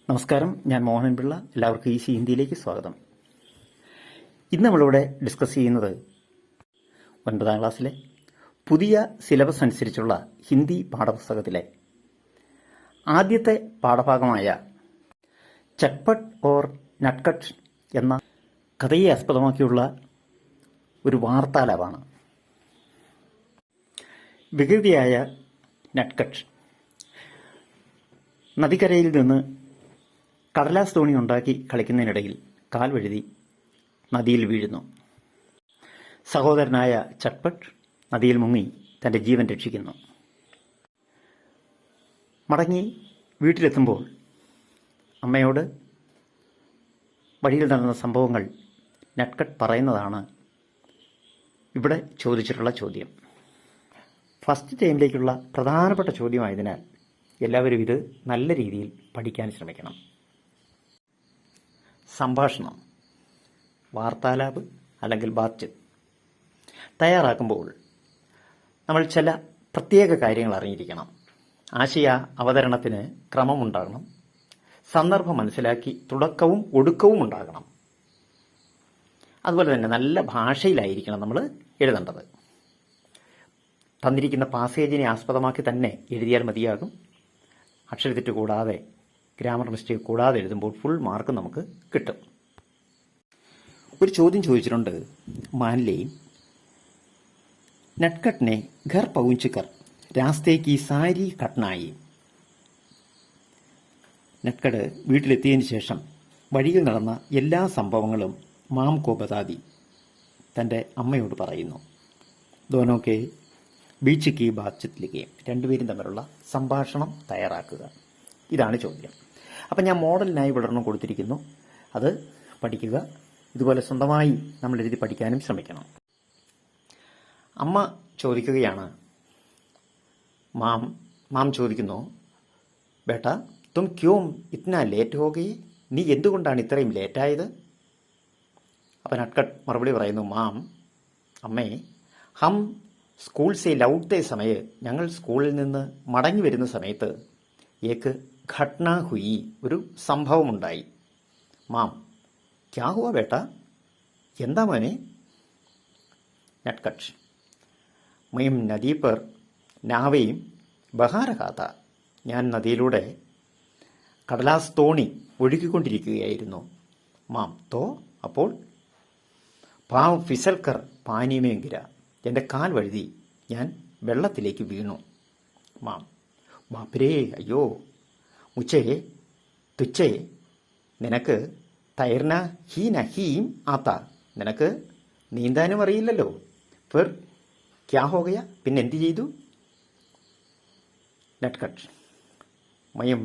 നമസ്കാരം, ഞാൻ മോഹൻ പിള്ള. എല്ലാവർക്കും ഈസി ഹിന്ദിയിലേക്ക് സ്വാഗതം. ഇന്ന് നമ്മളിവിടെ ഡിസ്കസ് ചെയ്യുന്നത് 9ാം ക്ലാസ്സിലെ പുതിയ സിലബസ് അനുസരിച്ചുള്ള ഹിന്ദി പാഠപുസ്തകത്തിലെ ആദ്യത്തെ പാഠഭാഗമായ ചട്പട്ട് ഓർ നട്കട്ട് എന്ന കഥയെ ആസ്പദമാക്കിയുള്ള ഒരു വാർത്താലാപാണ്. വികൃതിയായ നട്കട്ട് നദിക്കരയിൽ നിന്ന് കടലാസ് തോണി ഉണ്ടാക്കി കളിക്കുന്നതിനിടയിൽ കാൽ വഴുതി നദിയിൽ വീഴുന്നു. സഹോദരനായ ചട്പട്ട് നദിയിൽ മുങ്ങി തൻ്റെ ജീവൻ രക്ഷിക്കുന്നു. മടങ്ങി വീട്ടിലെത്തുമ്പോൾ അമ്മയോട് വഴിയിൽ നടന്ന സംഭവങ്ങൾ നട്കട്ട് പറയുന്നതാണ് ഇവിടെ ചോദിച്ചിട്ടുള്ള ചോദ്യം. ഫസ്റ്റ് ടൈമിലേക്കുള്ള പ്രധാനപ്പെട്ട ചോദ്യമായതിനാൽ എല്ലാവരും ഇത് നല്ല രീതിയിൽ പഠിക്കാൻ ശ്രമിക്കണം. സംഭാഷണം, വാർത്താലാപ് അല്ലെങ്കിൽ ബാത്ചീത്ത് തയ്യാറാക്കുമ്പോൾ നമ്മൾ ചില പ്രത്യേക കാര്യങ്ങൾ അറിഞ്ഞിരിക്കണം. ആശയ അവതരണത്തിന് ക്രമമുണ്ടാകണം. സന്ദർഭം മനസ്സിലാക്കി തുടക്കവും ഒടുക്കവും ഉണ്ടാകണം. അതുപോലെ തന്നെ നല്ല ഭാഷയിലായിരിക്കണം നമ്മൾ എഴുതേണ്ടത്. തന്നിരിക്കുന്ന പാസേജിനെ ആസ്പദമാക്കി തന്നെ എഴുതിയാൽ മതിയാകും. അക്ഷരത്തെറ്റ് കൂടാതെ, ഗ്രാമർ മിസ്റ്റേക്ക് കൂടാതെ എഴുതുമ്പോൾ ഫുൾ മാർക്ക് നമുക്ക് കിട്ടും. ഒരു ചോദ്യം ചോദിച്ചിട്ടുണ്ട്. മാൻലേ നട്കട്ട് ഘർ പहुंचकर രാസ്തേ കി സാരി ഘട്നായി. നട്കട്ട് വീട്ടിലെത്തിയതിന് ശേഷം വഴിയിൽ നടന്ന എല്ലാ സംഭവങ്ങളും മാം കോ ബതാദി, തൻ്റെ അമ്മയോട് പറയുന്നു. ദോനോക്കെ ബീച്ച് കി ബാത്ചീത്ത് ലിഖിയെ, രണ്ടുപേരും തമ്മിലുള്ള സംഭാഷണം തയ്യാറാക്കുക. ഇതാണ് ചോദ്യം. അപ്പം ഞാൻ മോഡലിനായി വിടർന്നു കൊടുത്തിരിക്കുന്നു. അത് പഠിക്കുക. ഇതുപോലെ സ്വന്തമായി നമ്മൾ എഴുതി പഠിക്കാനും ശ്രമിക്കണം. അമ്മ ചോദിക്കുകയാണ്. മാം ചോദിക്കുന്നു, ബേട്ട തും ക്യോം ഇത്നാ ലേറ്റ് ഹോ ഗയി, നീ എന്തുകൊണ്ടാണ് ഇത്രയും ലേറ്റായത്? അപ്പം നട്കട്ട് മറുപടി പറയുന്നു, മാം, അമ്മേ, ഹം സ്കൂൾ സേ ലൗട്ടെ സമയ, ഞങ്ങൾ സ്കൂളിൽ നിന്ന് മടങ്ങി വരുന്ന സമയത്ത് ഏക്ക് ഘട്ന ഹുയി, ഒരു സംഭവമുണ്ടായി. മാം, ക്യാ ഹുവ ബേട്ട, എന്താ മോനെ? നട്കട്ട്, മയും നദി പർ നാവയും ബഹാരഹാത്ത, ഞാൻ നദിയിലൂടെ കടലാസ് തോണി ഒഴുകിക്കൊണ്ടിരിക്കുകയായിരുന്നു. മാം, തോ, അപ്പോൾ? പാവ് ഫിസൽക്കർ പാനീമേ ഗിര, എൻ്റെ കാൽ വഴുതി ഞാൻ വെള്ളത്തിലേക്ക് വീണു. മാം, ബാപ്പരേ, അയ്യോ, മുച്ചേ തുച്ചേ, നിനക്ക് തൈർന ഹീ നഹീം ആത്ത, നിനക്ക് നീന്താനും അറിയില്ലല്ലോ. ഫിർ ക്യാ ഹോ ഗയ, പിന്നെ എന്ത് ചെയ്തു? നട്കട്ട്, മയം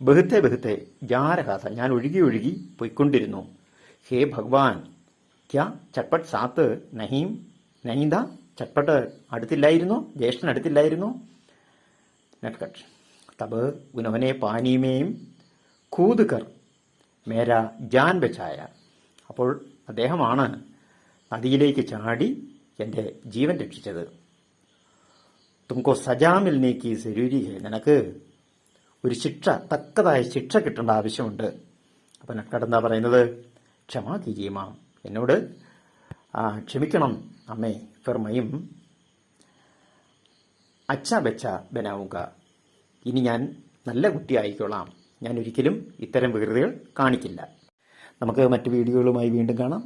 ബഹുത്തെ ബഹുത്തെ ജാരഹാസ, ഞാൻ ഒഴുകി ഒഴുകി പോയിക്കൊണ്ടിരുന്നു. ഹേ ഭഗവാൻ, ക്യാ ചട്പട്ട് സാത്ത് നഹീം നഹീന്ത, ചട്പട്ട് അടുത്തില്ലായിരുന്നു, ജ്യേഷ്ഠൻ അടുത്തില്ലായിരുന്നു? നട്കട്ട്, തബ് ഉനവനെ പാനീമേയും കൂത് കർ മേരാ ജാൻ ബച്ചായ, അപ്പോൾ അദ്ദേഹമാണ് നദിയിലേക്ക് ചാടി എൻ്റെ ജീവൻ രക്ഷിച്ചത്. തുമക്കോ സജാ മിൽനേക്ക് ജരൂരി ഹെ, നിനക്ക് ഒരു ശിക്ഷ, തക്കതായ ശിക്ഷ കിട്ടേണ്ട ആവശ്യമുണ്ട്. അപ്പം നട്കട്ട് എന്താ പറയുന്നത്? ക്ഷമാ കീജിയെ മാം, എന്നോട് ക്ഷമിക്കണം അമ്മേ. ഫിർ മയും അച്ഛാ ബച്ച ബനാവുക, ഇനി ഞാൻ നല്ല കുട്ടിയായിക്കോളാം, ഞാൻ ഒരിക്കലും ഇത്തരം വികൃതികൾ കാണിക്കില്ല. നമുക്ക് മറ്റു വീഡിയോകളുമായി വീണ്ടും കാണാം.